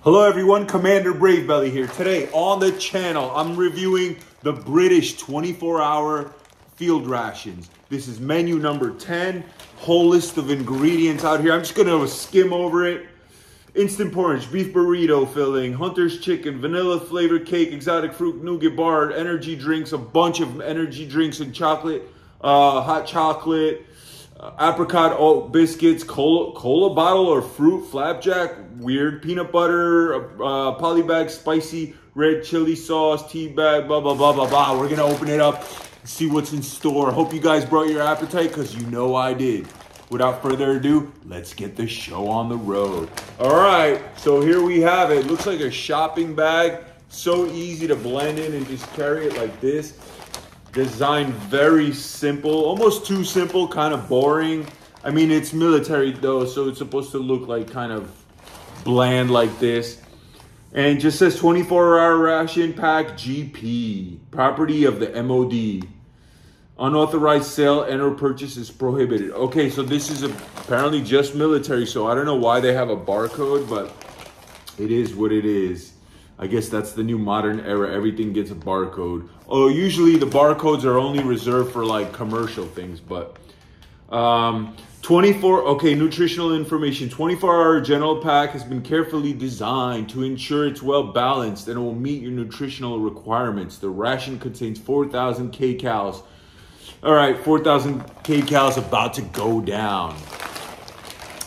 Hello everyone, Commander Bravebelly here. Today on the channel, I'm reviewing the British 24-hour field rations. This is menu number 10, whole list of ingredients out here. I'm just gonna skim over it. Instant porridge, beef burrito filling, hunter's chicken, vanilla flavored cake, exotic fruit, nougat bar, energy drinks, a bunch of energy drinks and chocolate, hot chocolate, apricot oat biscuits, cola bottle or fruit, flapjack, weird peanut butter, polybag spicy red chili sauce, tea bag, blah, blah, blah, blah, blah. We're gonna open it up and see what's in store. Hope you guys brought your appetite, because you know I did. Without further ado, let's get the show on the road. All right, so here we have it. Looks like a shopping bag. So easy to blend in and just carry it like this. Designed very simple, almost too simple, kind of boring. I mean, it's military though, so it's supposed to look like kind of bland like this. And it just says 24-hour ration pack GP, property of the MOD. Unauthorized sale and or purchase is prohibited. Okay, so this is apparently just military, so I don't know why they have a barcode, but it is what it is. I guess that's the new modern era. Everything gets a barcode. Oh, usually the barcodes are only reserved for like commercial things, but 24, nutritional information. 24-hour general pack has been carefully designed to ensure it's well balanced and it will meet your nutritional requirements. The ration contains 4,000 kcals. All right, 4,000 kcals about to go down.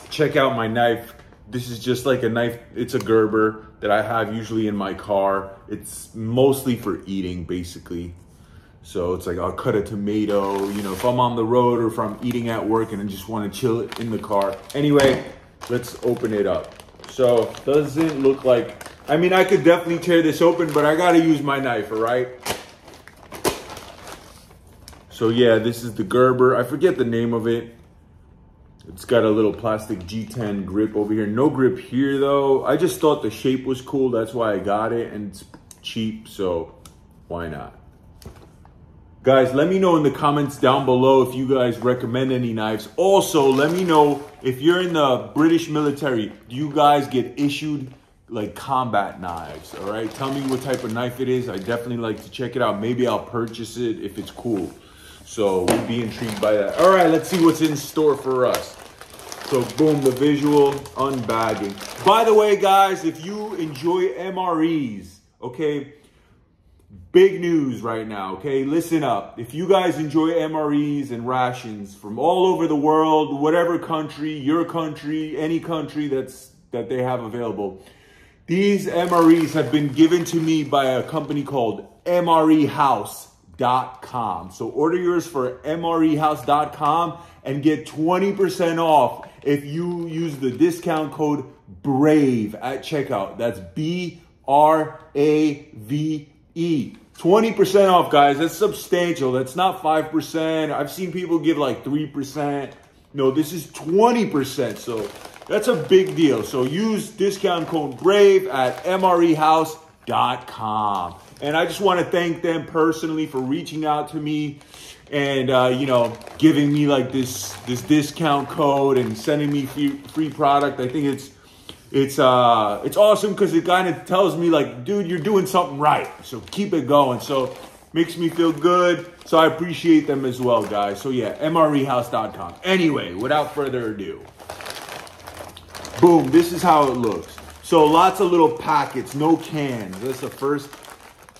Check out my knife. This is just like a knife. It's a Gerber that I have usually in my car. It's mostly for eating, basically. So it's like I'll cut a tomato, you know, if I'm on the road or if I'm eating at work and I just want to chill it in the car. Anyway, let's open it up. So doesn't look like, I mean, I could definitely tear this open, but I got to use my knife, all right? So yeah, this is the Gerber. I forget the name of it. It's got a little plastic G10 grip over here. No grip here though. I just thought the shape was cool. That's why I got it, and it's cheap, so why not? Guys, let me know in the comments down below if you guys recommend any knives. Also, let me know if you're in the British military, do you guys get issued like combat knives, all right? Tell me what type of knife it is. I definitely like to check it out. Maybe I'll purchase it if it's cool. So we'll be intrigued by that. All right, let's see what's in store for us. So boom, the visual unbagging. By the way, guys, if you enjoy MREs, okay, big news right now, okay? Listen up. If you guys enjoy MREs and rations from all over the world, whatever country, your country, any country that they have available, these MREs have been given to me by a company called MREhouse.com. So order yours for mrehouse.com and get 20% off if you use the discount code BRAVE at checkout. That's BRAVE. 20% off, guys. That's substantial. That's not 5%. I've seen people give like 3%. No, this is 20%. So that's a big deal. So use discount code BRAVE at mrehouse.com. And I just want to thank them personally for reaching out to me and, you know, giving me like this discount code and sending me free product. I think it's awesome because it kind of tells me like, dude, you're doing something right. So keep it going. So makes me feel good. So I appreciate them as well, guys. So yeah, mrehouse.com. Anyway, without further ado, boom, this is how it looks. So lots of little packets, no cans. That's the first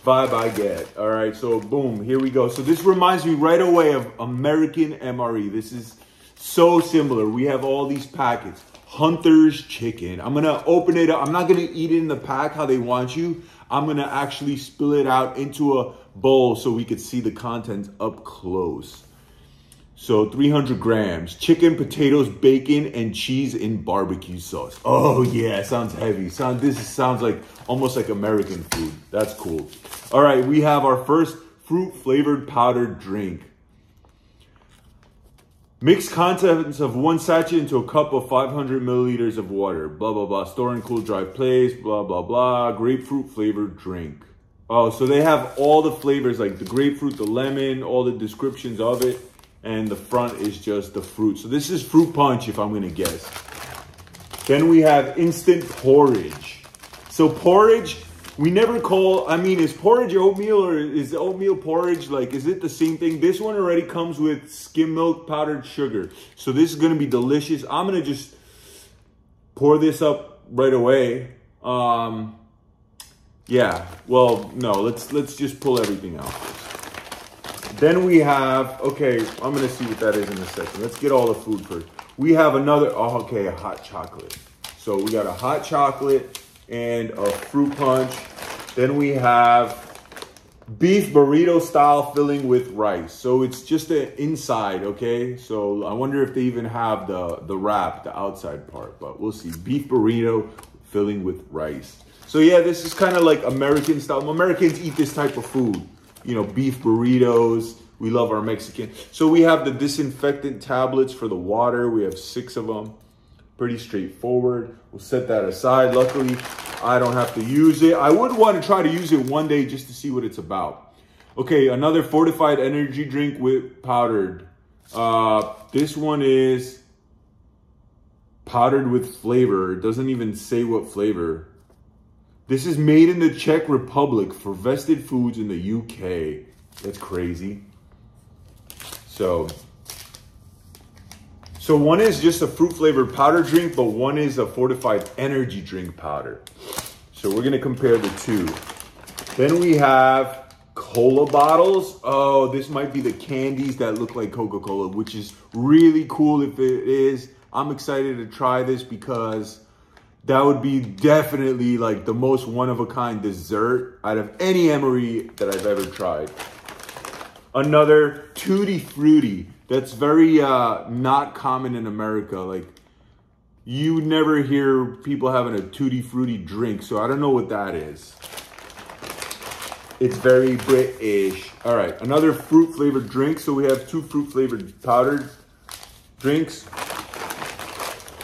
vibe I get. All right, so boom, here we go. So this reminds me right away of American MRE. This is so similar. We have all these packets. Hunter's chicken. I'm gonna open it up. I'm not gonna eat it in the pack how they want you. I'm gonna actually spill it out into a bowl so we could see the contents up close. So 300 grams, chicken, potatoes, bacon, and cheese in barbecue sauce. Oh yeah, sounds heavy. This sounds like almost like American food. That's cool. All right, we have our first fruit flavored powdered drink. Mix contents of 1 sachet into a cup of 500 milliliters of water. Blah, blah, blah. Store in cool, dry place. Blah, blah, blah. Grapefruit flavored drink. Oh, so they have all the flavors like the grapefruit, the lemon, all the descriptions of it. And the front is just the fruit. So this is fruit punch if I'm gonna guess. Then we have instant porridge. So porridge, we never call, I mean, is porridge oatmeal or is oatmeal porridge? Like, is it the same thing? This one already comes with skim milk powdered sugar. So this is gonna be delicious. I'm gonna just pour this up right away. Yeah, well, no, let's just pull everything out. Then we have, okay, I'm gonna see what that is in a second. Let's get all the food first. We have another, oh, okay, a hot chocolate. So we got a hot chocolate and a fruit punch. Then we have beef burrito style filling with rice. So it's just the inside, okay? So I wonder if they even have the wrap, the outside part, but we'll see. Beef burrito filling with rice. So yeah, this is kind of like American style. Americans eat this type of food. You know, beef burritos. We love our Mexican. So we have the disinfectant tablets for the water. We have 6 of them. Pretty straightforward. We'll set that aside. Luckily, I don't have to use it. I would want to try to use it one day just to see what it's about. Okay, another fortified energy drink with powdered. This one is powdered with flavor. It doesn't even say what flavor. This is made in the Czech Republic for Vested Foods in the UK. That's crazy. So one is just a fruit flavored powder drink, but one is a fortified energy drink powder. So we're gonna compare the two. Then we have cola bottles. Oh, this might be the candies that look like Coca-Cola, which is really cool if it is. I'm excited to try this because that would be definitely like the most one-of-a-kind dessert out of any emery that I've ever tried. Another Tutti Frutti. That's very not common in America. Like, you never hear people having a Tutti Frutti drink, so I don't know what that is. It's very British. All right, another fruit-flavored drink. So we have 2 fruit-flavored powdered drinks.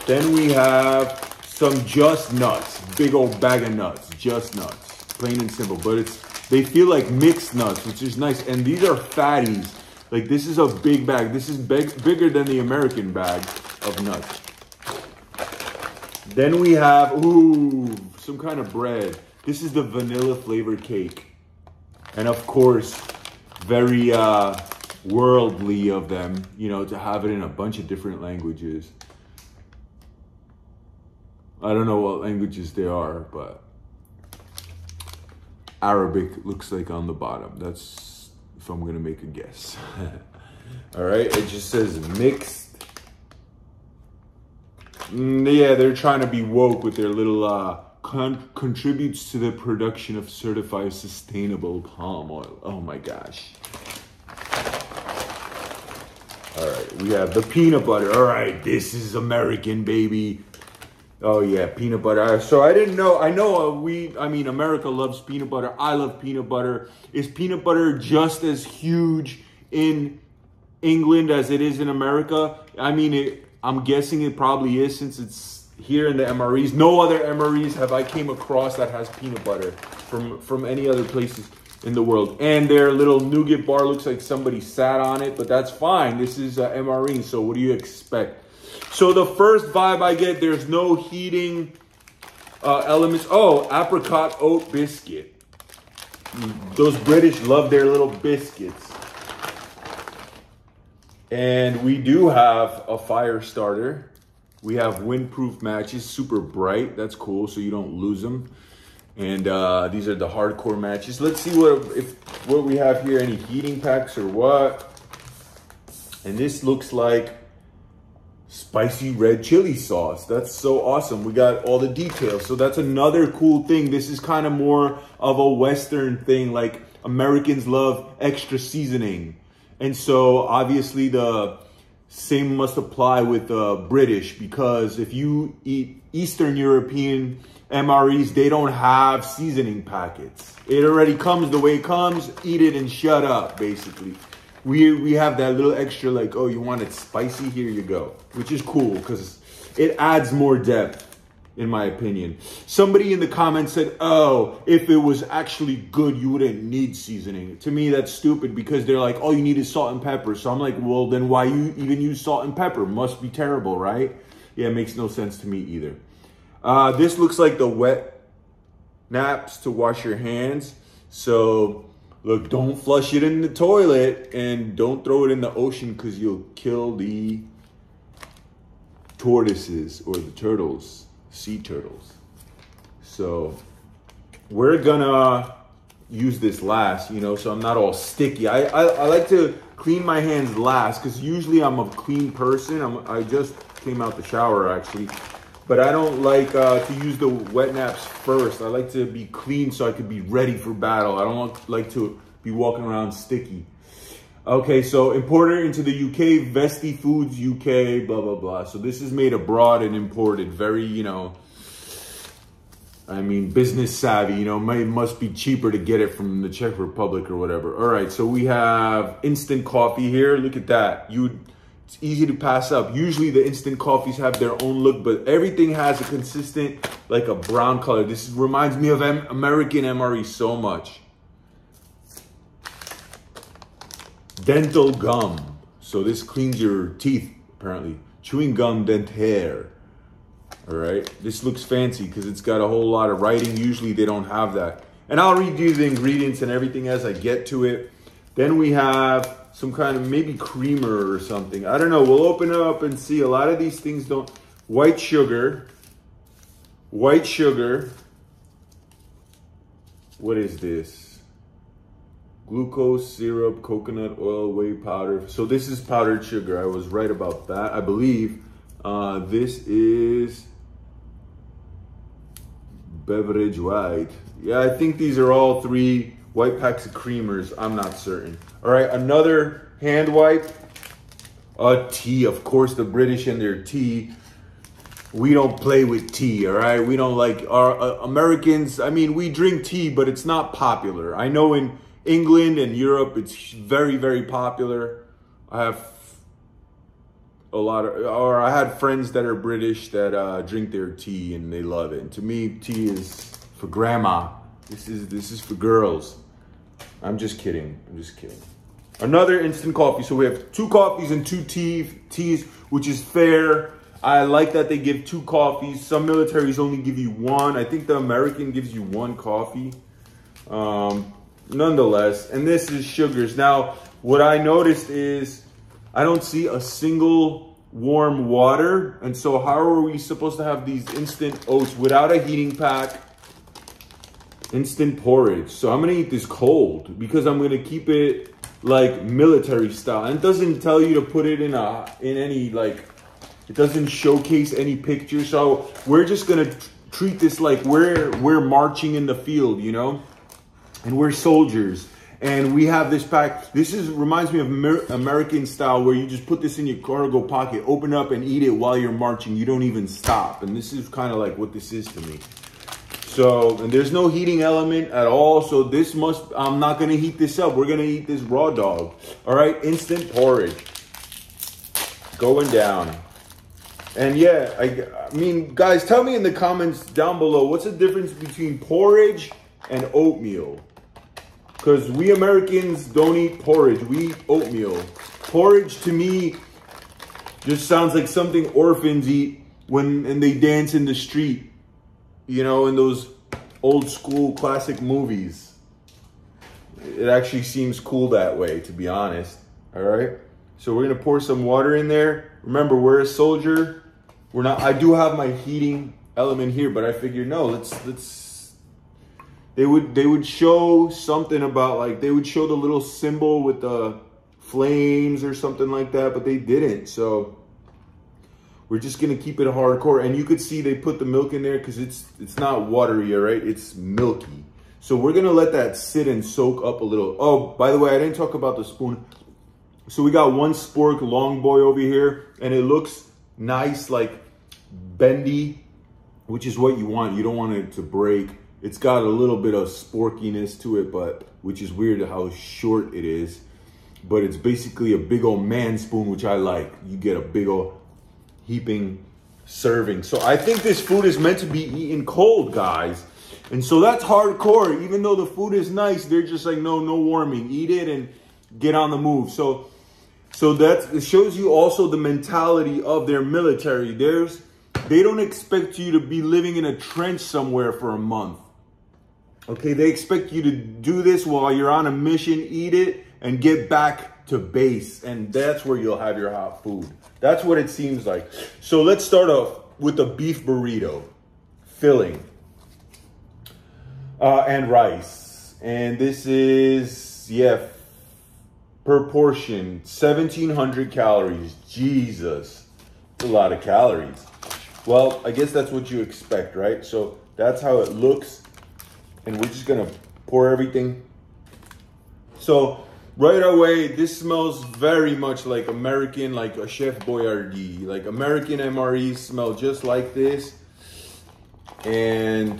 Then we have some Just Nuts, big old bag of nuts, Just Nuts, plain and simple. But they feel like mixed nuts, which is nice. And these are fatties. Like, this is a big bag. This is bigger than the American bag of nuts. Then we have, ooh, some kind of bread. This is the vanilla flavored cake. And of course, very worldly of them, you know, to have it in a bunch of different languages. I don't know what languages they are, but Arabic looks like on the bottom. That's if I'm gonna make a guess. All right, it just says mixed. Yeah, they're trying to be woke with their little contributes to the production of certified sustainable palm oil. Oh my gosh. All right, we have the peanut butter. All right, this is American, baby. Oh yeah, peanut butter. So I didn't know, I mean, America loves peanut butter. I love peanut butter. Is peanut butter just as huge in England as it is in America? I mean, I'm guessing it probably is since it's here in the MREs. No other MREs have I came across that has peanut butter from any other places in the world. And their little nougat bar looks like somebody sat on it, but that's fine. This is MRE, so what do you expect? So the first vibe I get, there's no heating elements. Oh, apricot oat biscuit. Those British love their little biscuits. And we do have a fire starter. We have windproof matches, super bright. That's cool, so you don't lose them. And these are the hardcore matches. Let's see what we have here. Any heating packs or what? And this looks like spicy red chili sauce. That's so awesome. We got all the details. So that's another cool thing. This is kind of more of a Western thing. Like, Americans love extra seasoning. And so obviously the same must apply with British, because if you eat Eastern European MREs, they don't have seasoning packets. It already comes the way it comes. Eat it and shut up, basically. We have that little extra, like, oh, you want it spicy? Here you go. Which is cool because it adds more depth, in my opinion. Somebody in the comments said, oh, if it was actually good, you wouldn't need seasoning. To me, that's stupid because they're like, all you need is salt and pepper. So I'm like, well, then why you even use salt and pepper? Must be terrible, right? Yeah, it makes no sense to me either. This looks like the wet naps to wash your hands. So look, don't flush it in the toilet and don't throw it in the ocean because you'll kill the tortoises or the turtles, sea turtles. So we're gonna use this last, you know, so I'm not all sticky. I like to clean my hands last because usually I'm a clean person. I just came out the shower actually, but I don't like to use the wet naps first. I like to be clean so I could be ready for battle. I don't like to be walking around sticky. Okay, so imported into the UK, Vesti Foods UK, blah, blah, blah. So this is made abroad and imported. Very, you know, I mean, business savvy, you know, it must be cheaper to get it from the Czech Republic or whatever. All right, so we have instant coffee here. Look at that. It's easy to pass up. Usually the instant coffees have their own look, but everything has a consistent, like a brown color. This reminds me of American MRE so much. Dental gum. So this cleans your teeth, apparently. Chewing gum dentaire. All right, this looks fancy because it's got a whole lot of writing. Usually they don't have that. And I'll read you the ingredients and everything as I get to it. Then we have some kind of maybe creamer or something. I don't know, we'll open it up and see. A lot of these things don't. White sugar. What is this? Glucose syrup, coconut oil, whey powder. So this is powdered sugar. I was right about that, I believe. This is beverage white. Yeah, I think these are all 3 white packs of creamers. I'm not certain. All right, another hand wipe. Tea, of course, the British and their tea. We don't play with tea, all right? We don't like, our Americans, I mean, we drink tea, but it's not popular. I know in England and Europe, it's very, very popular. I have I had friends that are British that drink their tea and they love it. And to me, tea is for grandma. This is for girls. I'm just kidding. Another instant coffee. So we have 2 coffees and 2 teas, which is fair. I like that they give 2 coffees. Some militaries only give you 1. I think the American gives you 1 coffee. Nonetheless, and this is sugars. Now, what I noticed is I don't see a single warm water. And so how are we supposed to have these instant oats without a heating pack? Instant porridge. So I'm gonna eat this cold because I'm gonna keep it like military style. And it doesn't tell you to put it in any, like, it doesn't showcase any picture. So we're just gonna treat this like we're marching in the field, you know? And we're soldiers. And we have this pack. This reminds me of American style where you just put this in your cargo pocket, open up and eat it while you're marching. You don't even stop. And this is kind of like what this is to me. So, and there's no heating element at all. So this I'm not going to heat this up. We're going to eat this raw dog. All right, instant porridge. Going down. And yeah, I mean, guys, tell me in the comments down below, what's the difference between porridge and oatmeal? Because we Americans don't eat porridge, we eat oatmeal. Porridge to me just sounds like something orphans eat and they dance in the street. You know, in those old school classic movies. It actually seems cool that way, to be honest. All right. So we're going to pour some water in there. Remember, we're a soldier. We're not, I do have my heating element here, but I figured, no, they would show something about, like, they would show the little symbol with the flames or something like that, but they didn't. So we're just going to keep it hardcore. And you could see they put the milk in there because it's not watery, all right? It's milky. So we're going to let that sit and soak up a little. Oh, by the way, I didn't talk about the spoon. So we got 1 spork long boy over here, and it looks nice, like bendy, which is what you want. You don't want it to break. It's got a little bit of sporkiness to it, but which is weird how short it is. But it's basically a big old man spoon, which I like. You get a big old heaping serving. So I think this food is meant to be eaten cold, guys. And so that's hardcore. Even though the food is nice, they're just like, no warming. Eat it and get on the move. So it shows you also the mentality of their military. They don't expect you to be living in a trench somewhere for a month. Okay, they expect you to do this while you're on a mission, eat it, and get back to base. And that's where you'll have your hot food. That's what it seems like. So let's start off with a beef burrito. Filling. And rice. And this is, yeah, per portion, 1,700 calories. Jesus, that's a lot of calories. Well, I guess that's what you expect, right? So that's how it looks. And we're just gonna pour everything. So right away, this smells very much like American, like a Chef Boyardee. Like American MREs smell just like this. And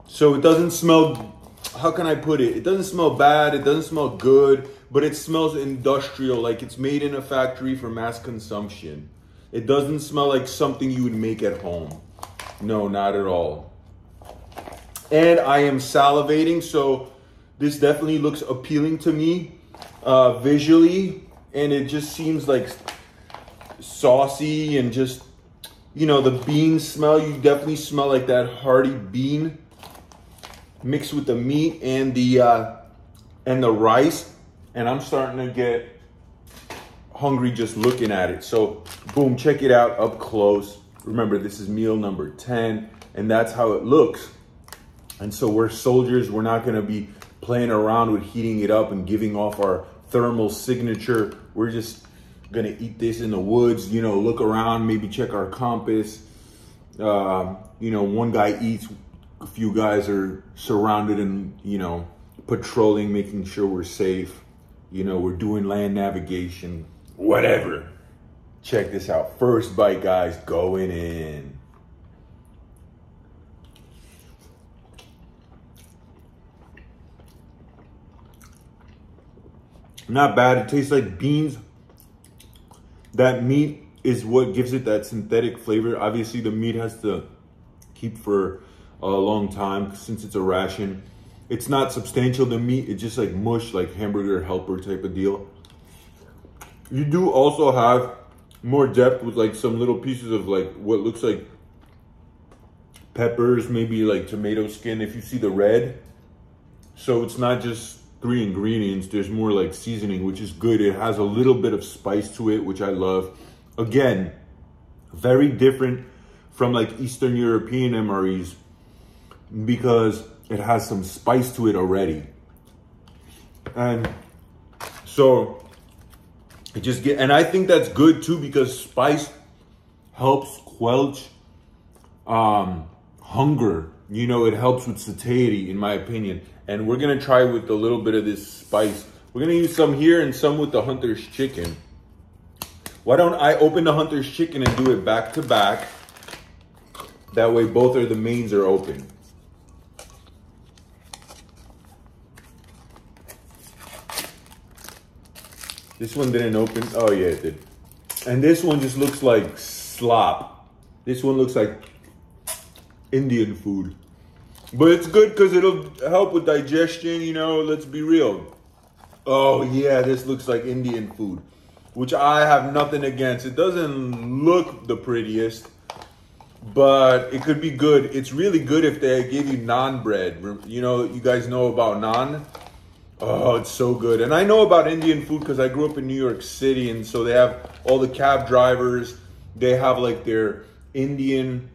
so it doesn't smell, how can I put it? It doesn't smell bad, it doesn't smell good, but it smells industrial, like it's made in a factory for mass consumption. It doesn't smell like something you would make at home. No, not at all. And I am salivating, so this definitely looks appealing to me visually. And it just seems like saucy and just, you know, the bean smell. You definitely smell like that hearty bean mixed with the meat and the rice. And I'm starting to get hungry just looking at it. So boom, check it out up close. Remember, this is meal number 10, and that's how it looks. And so we're soldiers, we're not gonna be playing around with heating it up and giving off our thermal signature. We're just gonna eat this in the woods, you know, look around, maybe check our compass. You know, one guy eats, a few guys are surrounded and, you know, patrolling, making sure we're safe. You know, we're doing land navigation, whatever. Check this out. First bite, guys, going in. Not bad. It tastes like beans. That meat is what gives it that synthetic flavor. Obviously, the meat has to keep for a long time since it's a ration. It's not substantial, the meat. It's just like mush, like hamburger helper type of deal. You do also have more depth with like some little pieces of like what looks like peppers, maybe like tomato skin if you see the red. So it's not just 3 ingredients, there's more like seasoning, which is good. It has a little bit of spice to it, which I love. Again, very different from like Eastern European MREs because it has some spice to it already. And so it just and I think that's good too, because spice helps quench hunger. You know, it helps with satiety, in my opinion. And we're gonna try with a little bit of this spice. We're gonna use some here and some with the Hunter's chicken. Why don't I open the Hunter's chicken and do it back to back? That way both of the mains are open. This one didn't open. Oh yeah, it did. And this one just looks like slop. This one looks like Indian food. But it's good because it'll help with digestion, you know, let's be real. Oh yeah, this looks like Indian food, which I have nothing against. It doesn't look the prettiest, but it could be good. It's really good if they gave you naan bread. You know, you guys know about naan? Oh, it's so good. And I know about Indian food because I grew up in New York City, and so they have all the cab drivers. They have like their Indian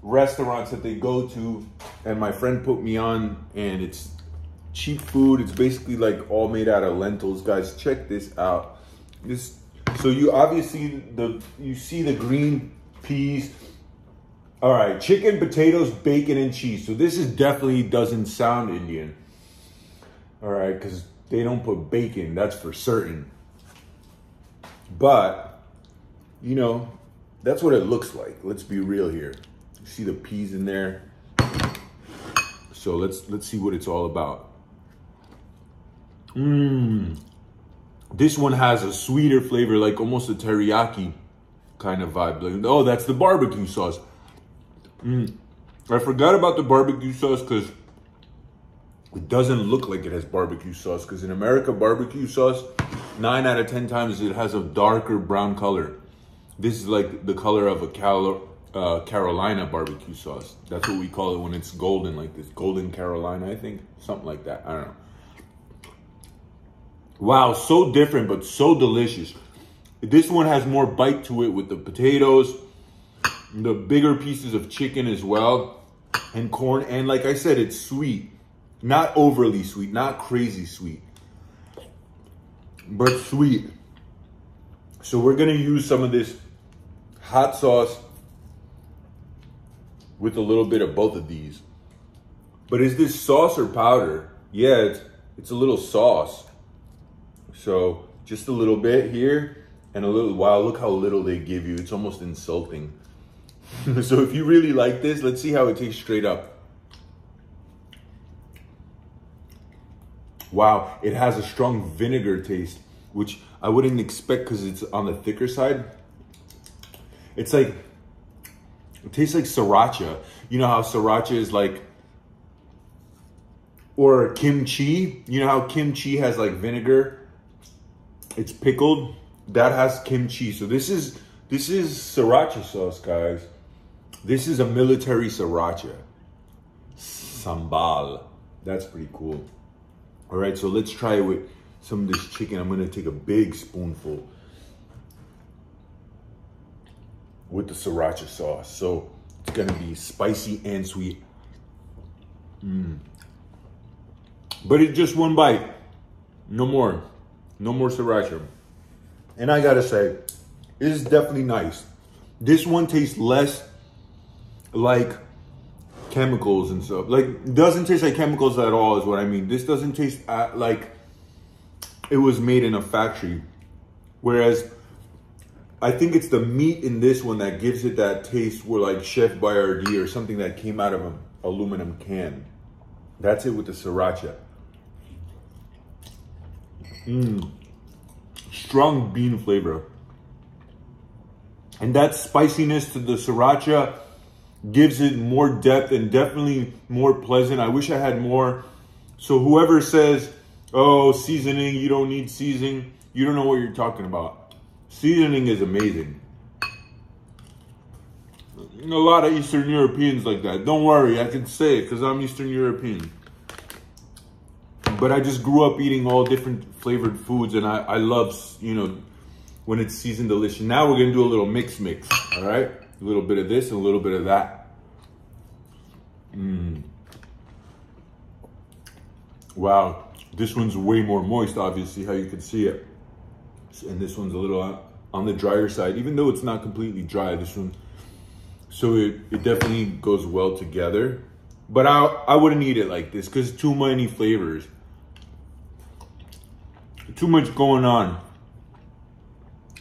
restaurants that they go to, and my friend put me on, and it's cheap food. It's basically like all made out of lentils. Guys, check this out. So you obviously you see the green peas. All right, chicken, potatoes, bacon, and cheese. So this is definitely doesn't sound Indian. All right, because they don't put bacon, that's for certain. But you know, that's what it looks like. Let's be real here. You see the peas in there. So let's see what it's all about. This one has a sweeter flavor, like almost a teriyaki kind of vibe. Like, oh, that's the barbecue sauce. I forgot about the barbecue sauce because it doesn't look like it has barbecue sauce. Because in America, barbecue sauce, 9 out of 10 times it has a darker brown color. This is like the color of a Carolina barbecue sauce. That's what we call it when it's golden, like this. Golden Carolina, I think. Something like that. I don't know. Wow, so different, but so delicious. This one has more bite to it with the potatoes, the bigger pieces of chicken as well, and corn. And like I said, it's sweet. Not overly sweet, not crazy sweet, but sweet. So we're gonna use some of this hot sauce with a little bit of both of these. But is this sauce or powder? Yeah, it's a little sauce. So just a little bit here and a little, wow, look how little they give you. It's almost insulting. So if you really like this, let's see how it tastes straight up. Wow, it has a strong vinegar taste, which I wouldn't expect because it's on the thicker side. It's like, it tastes like sriracha. You know how sriracha is like, or kimchi. You know how kimchi has like vinegar? It's pickled. That has kimchi. So this is sriracha sauce, guys. This is a military sriracha. Sambal. That's pretty cool. All right, so let's try it with some of this chicken. I'm gonna take a big spoonful with the sriracha sauce. So it's gonna be spicy and sweet. But it's just one bite. No more. No more sriracha. And I gotta say, this is definitely nice. This one tastes less like chemicals and stuff. Like, doesn't taste like chemicals at all is what I mean. This doesn't taste like it was made in a factory. Whereas I think it's the meat in this one that gives it that taste where like Chef Boyardee or something that came out of an aluminum can. That's it with the sriracha. Strong bean flavor. And that spiciness to the sriracha gives it more depth and definitely more pleasant. I wish I had more. So whoever says, oh, seasoning, you don't need seasoning, you don't know what you're talking about. Seasoning is amazing. A lot of Eastern Europeans like that. Don't worry, I can say it because I'm Eastern European. But I just grew up eating all different flavored foods, and I love, you know, when it's seasoned delicious. Now we're gonna do a little mix, all right? A little bit of this and a little bit of that. Wow, this one's way more moist, obviously, how you can see it. And this one's a little on the drier side, even though it's not completely dry, this one. So it definitely goes well together. But I wouldn't eat it like this because too many flavors. Too much going on.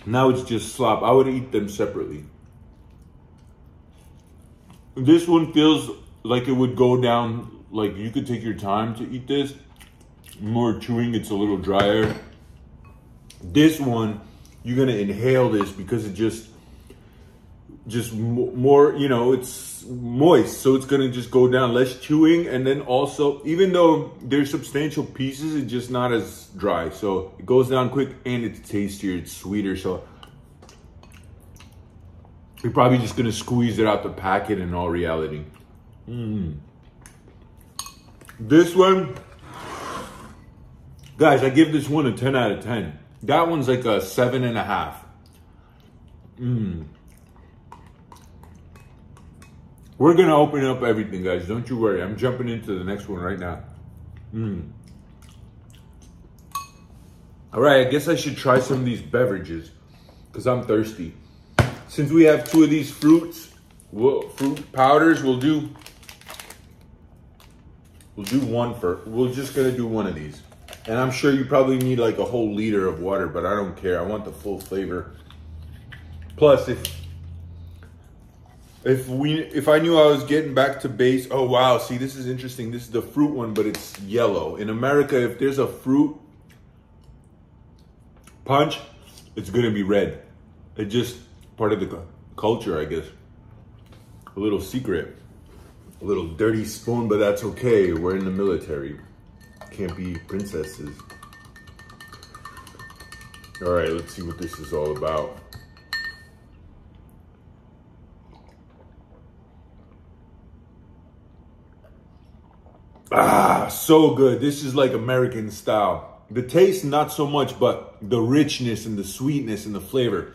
Now it's just slop. I would eat them separately. This one feels like it would go down, like you could take your time to eat this. More chewing, it's a little drier. This one, you're gonna inhale this because it just more, you know, it's moist, so it's gonna just go down, less chewing. And then also, even though there's substantial pieces, it's just not as dry, so it goes down quick and it's tastier, it's sweeter. So you're probably just gonna squeeze it out the packet in all reality. This one, guys, I give this one a 10 out of 10. That one's like a 7.5. We're gonna open up everything, guys. Don't you worry. I'm jumping into the next one right now. All right, I guess I should try some of these beverages because I'm thirsty. Since we have two of these fruit powders, we'll do one we're just gonna do one of these. And I'm sure you probably need like a whole liter of water, but I don't care. I want the full flavor. Plus, if I knew I was getting back to base, oh wow, see, this is interesting. This is the fruit one, but it's yellow. In America, if there's a fruit punch, it's gonna be red. It's just part of the culture, I guess. A little secret, a little dirty spoon, but that's okay. We're in the military. Can't be princesses. All right, let's see what this is all about. Ah, so good. This is like American style. The taste, not so much, but the richness and the sweetness and the flavor.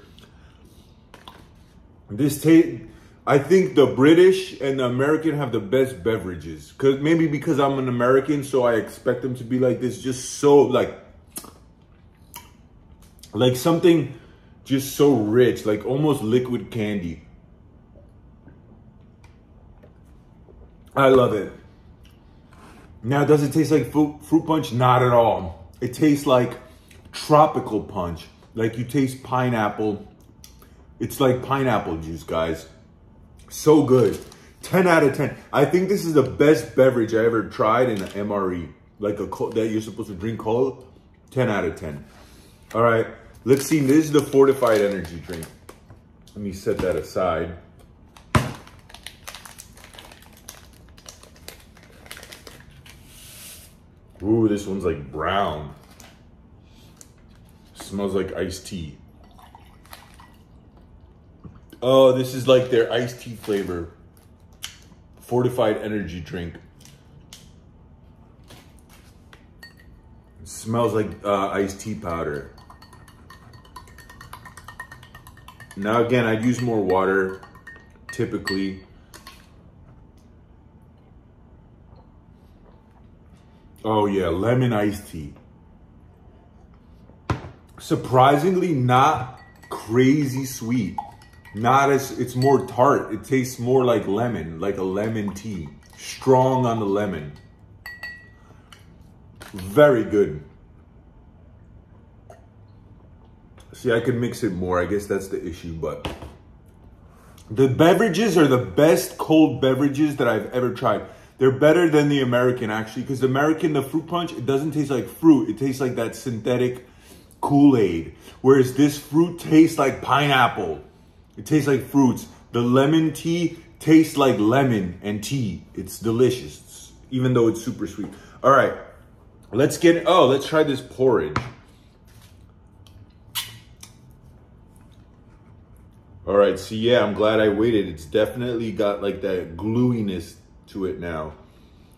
This taste, I think the British and the American have the best beverages. Maybe because I'm an American, so I expect them to be like this. Just so like something just so rich, like almost liquid candy. I love it. Now, does it taste like fruit punch? Not at all. It tastes like tropical punch. Like you taste pineapple. It's like pineapple juice, guys. So good. 10 out of 10. I think this is the best beverage I ever tried in an MRE. Like that you're supposed to drink cold. 10 out of 10. All right. Let's see. This is the fortified energy drink. Let me set that aside. Ooh, this one's like brown. Smells like iced tea. Oh, this is like their iced tea flavor. Fortified energy drink. It smells like iced tea powder. Now again, I'd use more water, typically. Oh yeah, lemon iced tea. Surprisingly not crazy sweet. It's more tart. It tastes more like lemon, like a lemon tea. Strong on the lemon. Very good. See, I could mix it more. I guess that's the issue, but the beverages are the best cold beverages that I've ever tried. They're better than the American, actually, because the American, the fruit punch, it doesn't taste like fruit. It tastes like that synthetic Kool-Aid. Whereas this fruit tastes like pineapple. It tastes like fruits. The lemon tea tastes like lemon and tea. It's delicious, even though it's super sweet. All right, let's try this porridge. All right, see, yeah, I'm glad I waited. It's definitely got like that gluiness to it now.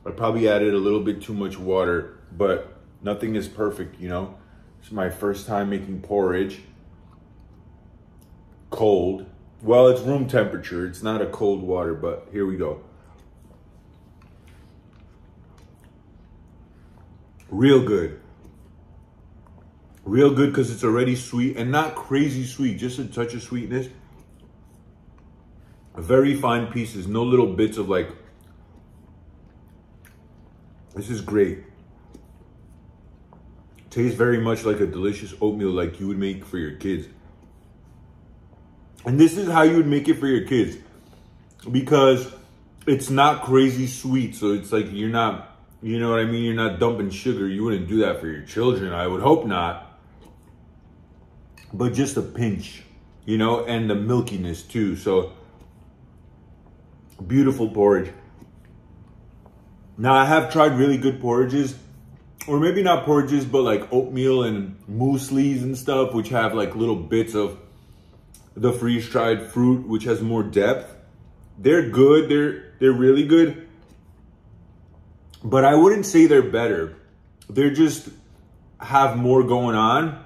I probably added a little bit too much water, but nothing is perfect, you know? It's my first time making porridge. Cold. Well, it's room temperature. It's not a cold water, but here we go. Real good. Real good because it's already sweet and not crazy sweet, just a touch of sweetness. Very fine pieces, no little bits of like, this is great. Tastes very much like a delicious oatmeal like you would make for your kids. And this is how you would make it for your kids, because it's not crazy sweet. So it's like you're not, you know what I mean? You're not dumping sugar. You wouldn't do that for your children. I would hope not. But just a pinch, you know, and the milkiness too. So beautiful porridge. Now I have tried really good porridges, or maybe not porridges, but like oatmeal and mueslis and stuff, which have like little bits of the freeze-dried fruit, which has more depth. They're good. They're really good. But I wouldn't say they're better. They're just have more going on,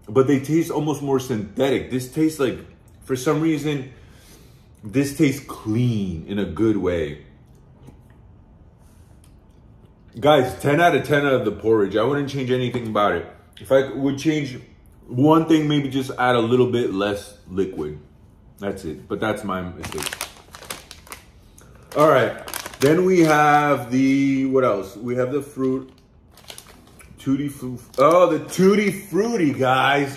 but they taste almost more synthetic. This tastes like, for some reason, this tastes clean in a good way. Guys, 10 out of 10 out of the porridge. I wouldn't change anything about it. If I would change one thing, maybe just add a little bit less liquid. That's it. But that's my mistake. All right. Then we have the, what else? We have the fruit. Tutti Frutti. Oh, the Tutti Frutti, guys.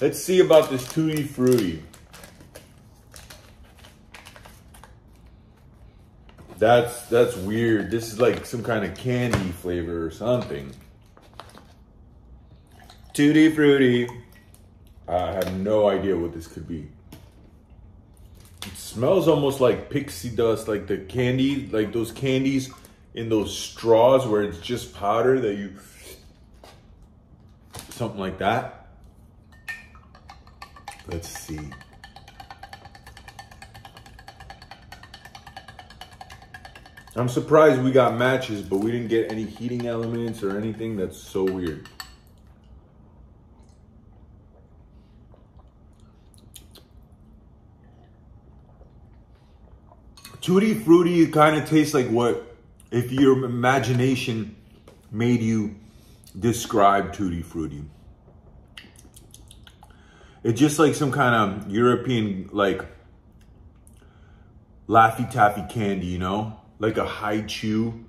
Let's see about this Tutti Frutti. That's weird. This is like some kind of candy flavor or something. Tutti Frutti. I have no idea what this could be. It smells almost like pixie dust, like the candy, like those candies in those straws where it's just powder that you, something like that. Let's see. I'm surprised we got matches, but we didn't get any heating elements or anything. That's so weird. Tutti Frutti kind of tastes like what if your imagination made you describe Tutti Frutti. It's just like some kind of European, like, Laffy Taffy candy, you know? Like a high chew.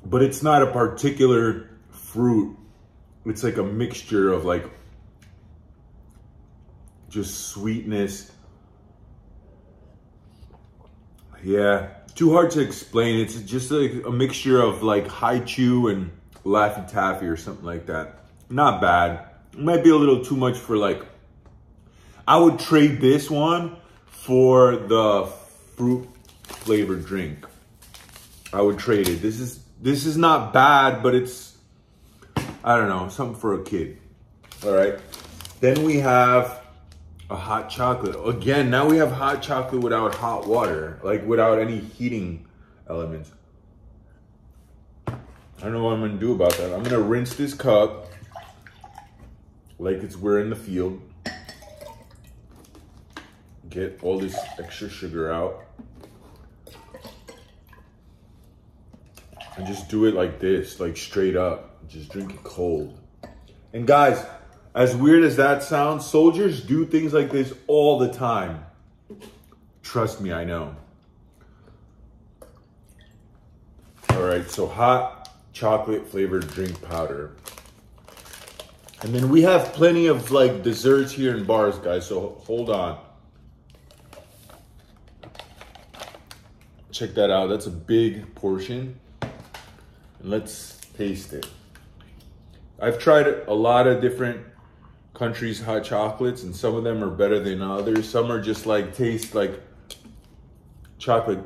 But it's not a particular fruit. It's like a mixture of like just sweetness. Yeah, too hard to explain. It's just like a mixture of like high chew and Laffy Taffy or something like that. Not bad. It might be a little too much for like, I would trade this one for the fruit flavored drink. I would trade it. This is not bad, but it's, I don't know, something for a kid. All right. Then we have a hot chocolate. Again, now we have hot chocolate without hot water, like without any heating elements. I don't know what I'm gonna do about that. I'm gonna rinse this cup like we're in the field. Get all this extra sugar out. And just do it like this, like straight up. Just drink it cold. And guys, as weird as that sounds, soldiers do things like this all the time. Trust me, I know. All right, so hot chocolate flavored drink powder. And then we have plenty of like desserts here in bars, guys, so hold on. Check that out, that's a big portion. And let's taste it. I've tried a lot of different countries' hot chocolates, and some of them are better than others. Some are just like, taste like chocolate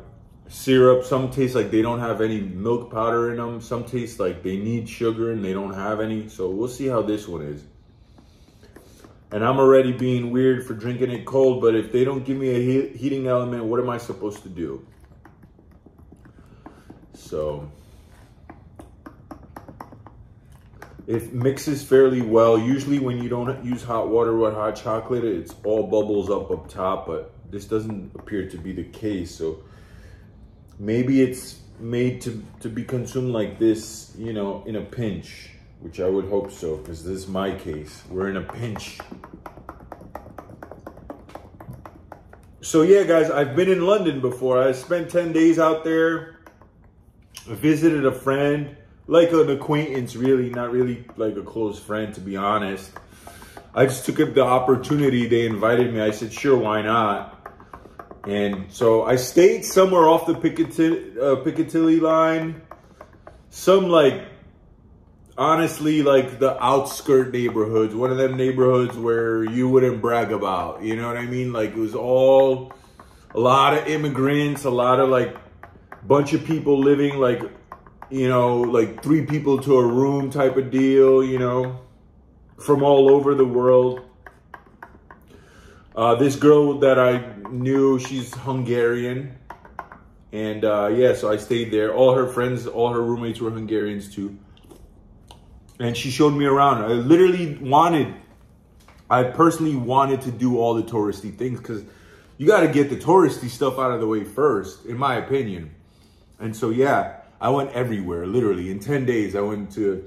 syrup. Some taste like they don't have any milk powder in them. Some taste like they need sugar and they don't have any. So we'll see how this one is. And I'm already being weird for drinking it cold, but if they don't give me a heating element, what am I supposed to do? So it mixes fairly well. Usually when you don't use hot water with hot chocolate, it's all bubbles up top, but this doesn't appear to be the case. So maybe it's made to be consumed like this, you know, in a pinch, which I would hope so, because this is my case. We're in a pinch. So yeah, guys, I've been in London before. I spent 10 days out there. I visited a friend, like an acquaintance, really, not really like a close friend, to be honest. I just took up the opportunity. They invited me. I said, sure, why not? And so I stayed somewhere off the Piccadilly line. Some like, honestly, like the outskirt neighborhoods. One of them neighborhoods where you wouldn't brag about. You know what I mean? Like it was all, a lot of immigrants, a lot of like, bunch of people living like, you know, like 3 people to a room type of deal, you know, from all over the world. This girl that I knew, she's Hungarian. And yeah, so I stayed there. All her friends, all her roommates were Hungarians too. And she showed me around. I personally wanted to do all the touristy things because you got to get the touristy stuff out of the way first, in my opinion. And so, yeah, I went everywhere, literally. In 10 days, I went to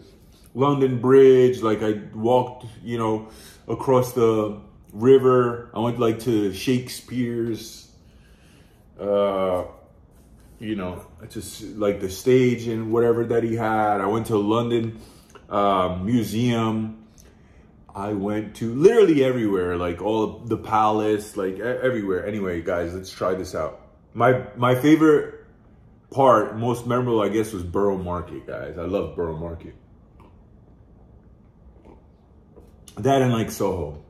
London Bridge. Like, I walked, you know, across the river. I went, like, to Shakespeare's, you know, just, like, the stage and whatever that he had. I went to London Museum. I went to literally everywhere, like, all the palace, like, everywhere. Anyway, guys, let's try this out. My favorite part, most memorable, I guess, was Borough Market, guys. I love Borough Market. That and like Soho.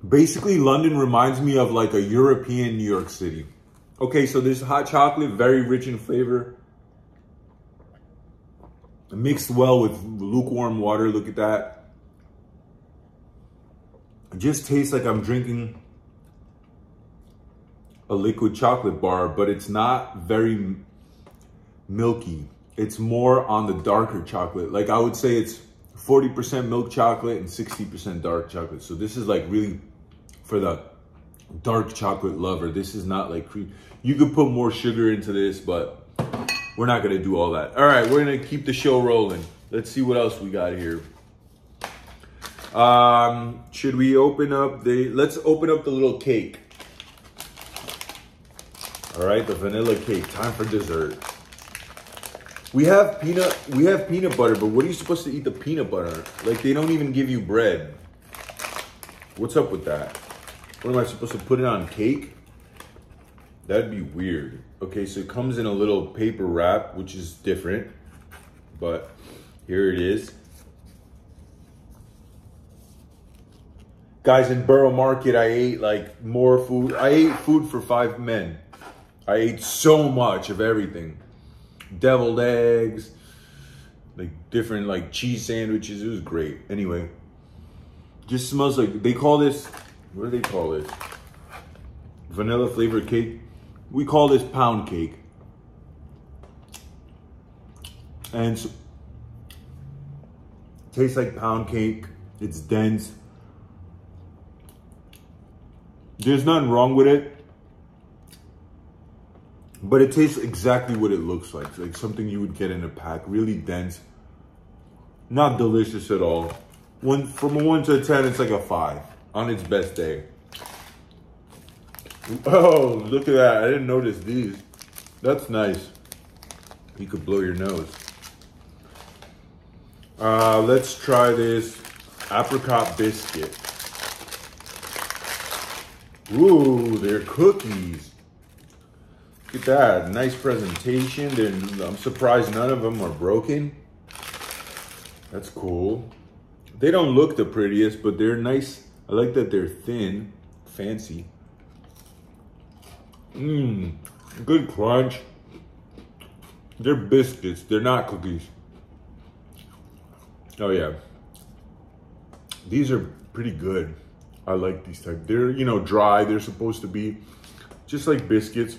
Basically, London reminds me of like a European New York City. Okay, so this hot chocolate, very rich in flavor. Mixed well with lukewarm water. Look at that. It just tastes like I'm drinking a liquid chocolate bar, but it's not very milky. It's more on the darker chocolate. Like I would say it's 40% milk chocolate and 60% dark chocolate. So this is like really for the dark chocolate lover. This is not like cream. You could put more sugar into this, but we're not gonna do all that. All right, we're gonna keep the show rolling. Let's see what else we got here. Should we open up let's open up the little cake. All right, the vanilla cake, time for dessert. We have peanut butter, but what are you supposed to eat the peanut butter? Like they don't even give you bread. What's up with that? What am I supposed to put it on cake? That'd be weird. Okay, so it comes in a little paper wrap, which is different, but here it is. Guys, in Borough Market, I ate like more food. I ate food for 5 men. I ate so much of everything. Deviled eggs, like different like cheese sandwiches. It was great. Anyway, just smells like, they call this, what do they call this? Vanilla flavored cake. We call this pound cake. And so, tastes like pound cake. It's dense. There's nothing wrong with it. But it tastes exactly what it looks like something you would get in a pack. Really dense. Not delicious at all. From a 1 to a 10, it's like a 5 on its best day. Oh, look at that. I didn't notice these. That's nice. You could blow your nose. Let's try this apricot biscuit. Ooh, they're cookies. Look at that, nice presentation. I'm surprised none of them are broken. That's cool. They don't look the prettiest, but they're nice. I like that they're thin, fancy. Good crunch. They're biscuits, they're not cookies. Oh yeah. These are pretty good. I like these type. They're, you know, dry. They're supposed to be just like biscuits.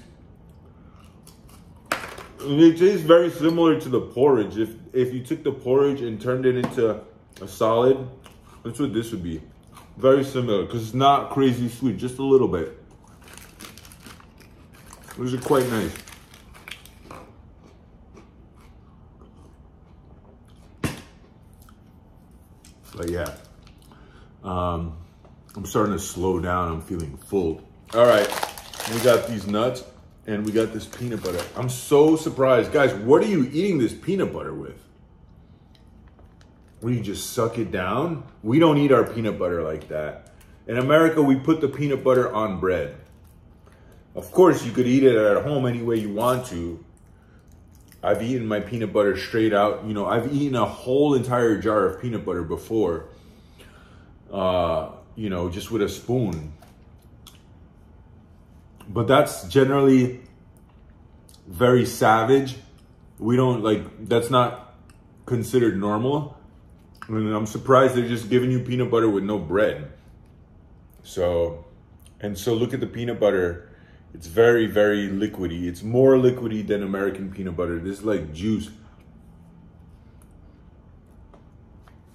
It tastes very similar to the porridge. If you took the porridge and turned it into a solid, that's what this would be. Very similar, because it's not crazy sweet, just a little bit. These are quite nice. But yeah, I'm starting to slow down. I'm feeling full. All right, we got these nuts. And we got this peanut butter. I'm so surprised. Guys, what are you eating this peanut butter with? Will you just suck it down? We don't eat our peanut butter like that. In America, we put the peanut butter on bread. Of course, you could eat it at home any way you want to. I've eaten my peanut butter straight out. You know, I've eaten a whole entire jar of peanut butter before. You know, just with a spoon. But that's generally very savage. We don't like, that's not considered normal. And I'm surprised they're just giving you peanut butter with no bread. So look at the peanut butter. It's very, very liquidy. It's more liquidy than American peanut butter. This is like juice.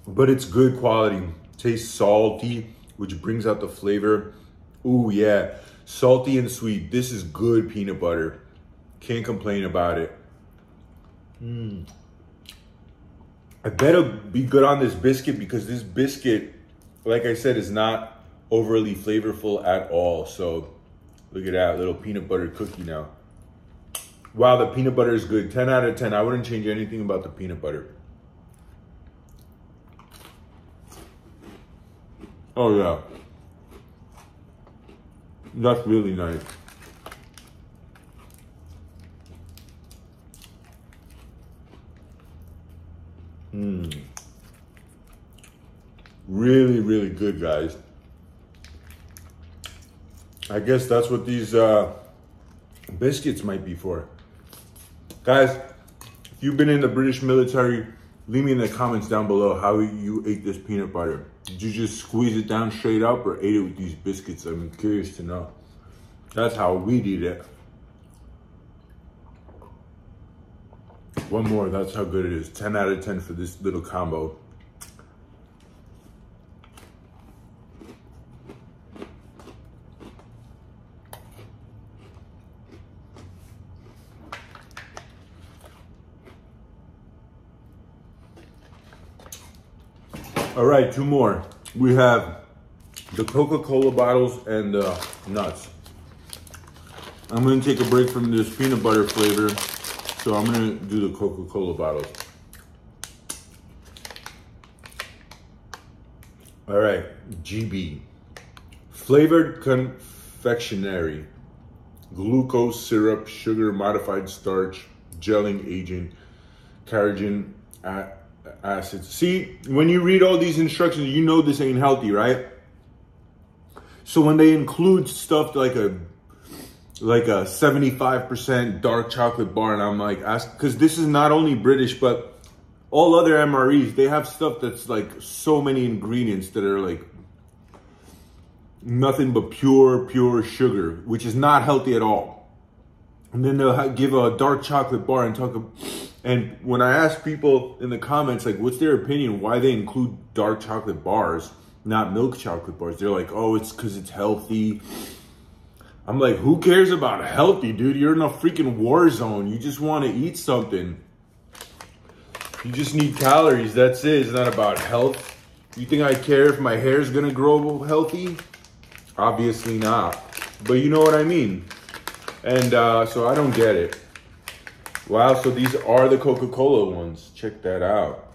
But it's good quality. Tastes salty, which brings out the flavor. Ooh, yeah. Salty and sweet. This is good peanut butter. Can't complain about it. I better be good on this biscuit because this biscuit, like I said, is not overly flavorful at all. So look at that little peanut butter cookie now. Wow, the peanut butter is good. 10 out of 10. I wouldn't change anything about the peanut butter. Oh yeah. That's really nice. Really, really good, guys. I guess that's what these biscuits might be for. Guys, if you've been in the British military, leave me in the comments down below how you ate this peanut butter. Did you just squeeze it down straight up or ate it with these biscuits? I'm curious to know. That's how we'd eat it. One more, that's how good it is. 10 out of 10 for this little combo. All right, two more. We have the Coca-Cola bottles and the nuts. I'm gonna take a break from this peanut butter flavor, so I'm gonna do the Coca-Cola bottles. All right, GB. Flavored confectionery, glucose syrup, sugar, modified starch, gelling agent, carrageen acids. See, when you read all these instructions, you know this ain't healthy, right? So when they include stuff like a 75% dark chocolate bar, and I'm like, because this is not only British, but all other MREs, they have stuff that's like so many ingredients that are like nothing but pure sugar, which is not healthy at all. And then they'll give a dark chocolate bar and and when I ask people in the comments, like, what's their opinion, why they include dark chocolate bars, not milk chocolate bars, they're like, oh, it's because it's healthy. I'm like, who cares about healthy, dude? You're in a freaking war zone. You just want to eat something. You just need calories. That's it. It's not about health. You think I care if my hair's going to grow healthy? Obviously not. But you know what I mean. And so I don't get it. Wow, so these are the Coca-Cola ones. Check that out.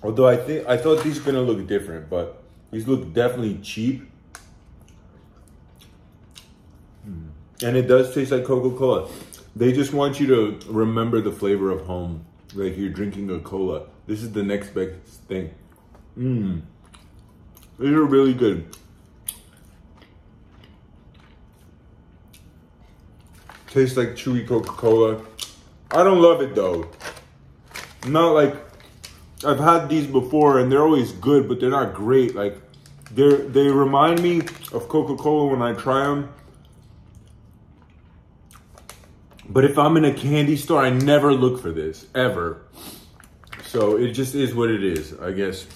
Although I thought these were going to look different, but these look definitely cheap. And it does taste like Coca-Cola. They just want you to remember the flavor of home. Like you're drinking a cola. This is the next best thing. These are really good. Tastes like chewy Coca-Cola. I don't love it though. Not like, I've had these before and they're always good, but they're not great. Like they remind me of Coca-Cola when I try them. But if I'm in a candy store, I never look for this, ever. So it just is what it is, I guess.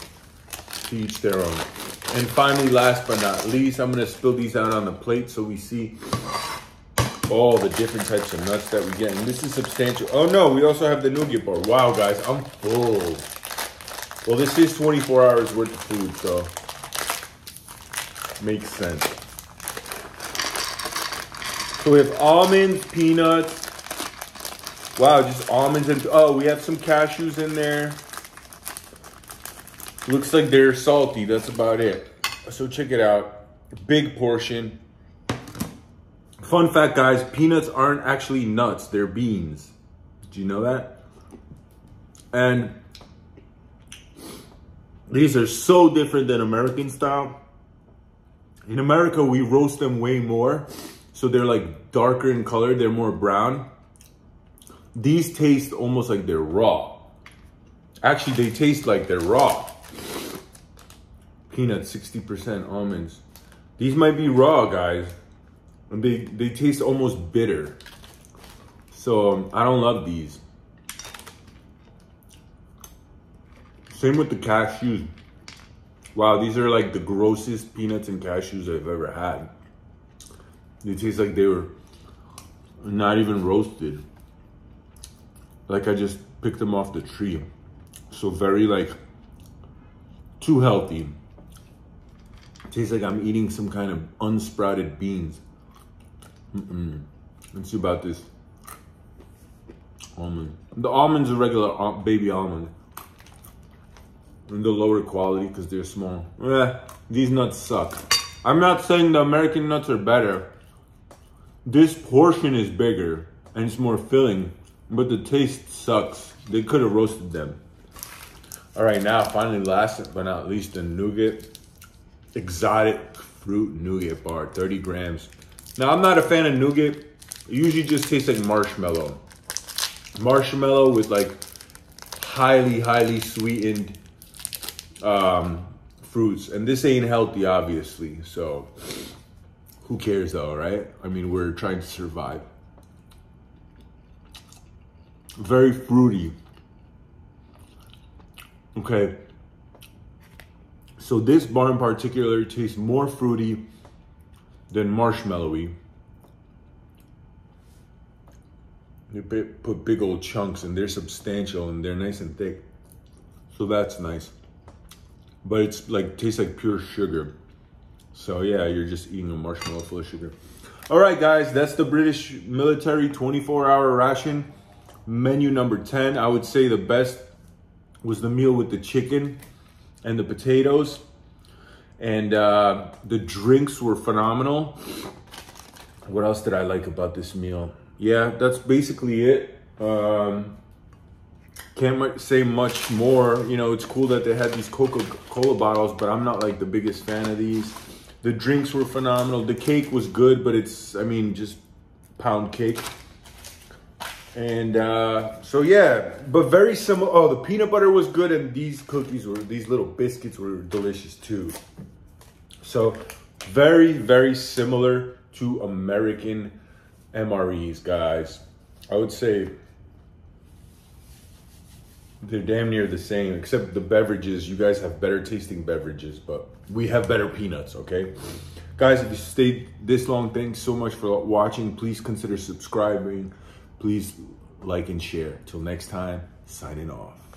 To each their own. And finally, last but not least, I'm gonna spill these out on the plate so we see all the different types of nuts that we get. And this is substantial. Oh no, we also have the nougat bar. Wow, guys, I'm full. Well, this is 24 hours worth of food, so makes sense. So we have almonds, peanuts. Wow, just almonds and, oh, we have some cashews in there. Looks like they're salty, that's about it. So check it out, big portion. Fun fact, guys, peanuts aren't actually nuts, they're beans. Did you know that? And these are so different than American style. In America, we roast them way more. So they're like darker in color, they're more brown. These taste almost like they're raw. Actually, they taste like they're raw. Peanuts, 60% almonds. These might be raw, guys. And they taste almost bitter. So I don't love these. Same with the cashews. Wow, these are like the grossest peanuts and cashews I've ever had. They taste like they were not even roasted. Like I just picked them off the tree. So very like, too healthy. Tastes like I'm eating some kind of unsprouted beans. Let's see about this almond. The almond's a regular baby almond. And the lower quality because they're small. These nuts suck. I'm not saying the American nuts are better. This portion is bigger and it's more filling, but the taste sucks. They could have roasted them. All right, now finally, last but not least, the nougat. Exotic fruit nougat bar, 30 grams. Now, I'm not a fan of nougat. It usually just tastes like marshmallow. Marshmallow with like highly sweetened fruits. And this ain't healthy, obviously. So Who cares though, right? I mean, we're trying to survive. Very fruity. Okay. So this bar in particular tastes more fruity than marshmallowy. They put big old chunks and they're substantial and they're nice and thick. So that's nice. But it's like, tastes like pure sugar. So yeah, you're just eating a marshmallow full of sugar. All right, guys, that's the British military 24-hour ration. Menu number 10. I would say the best was the meal with the chicken and the potatoes. And the drinks were phenomenal. What else did I like about this meal? Yeah, that's basically it. Can't say much more. You know, it's cool that they had these Coca-Cola bottles, but I'm not like the biggest fan of these. The drinks were phenomenal. The cake was good, but it's, I mean, just pound cake. And so yeah, but very similar. Oh, the peanut butter was good, and these cookies were, these little biscuits were delicious too. So very, very similar to American MREs, guys. I would say they're damn near the same, except the beverages. You guys have better tasting beverages, but we have better peanuts, okay? Guys, if you stayed this long, thanks so much for watching. Please consider subscribing. Please like and share. Till next time, signing off.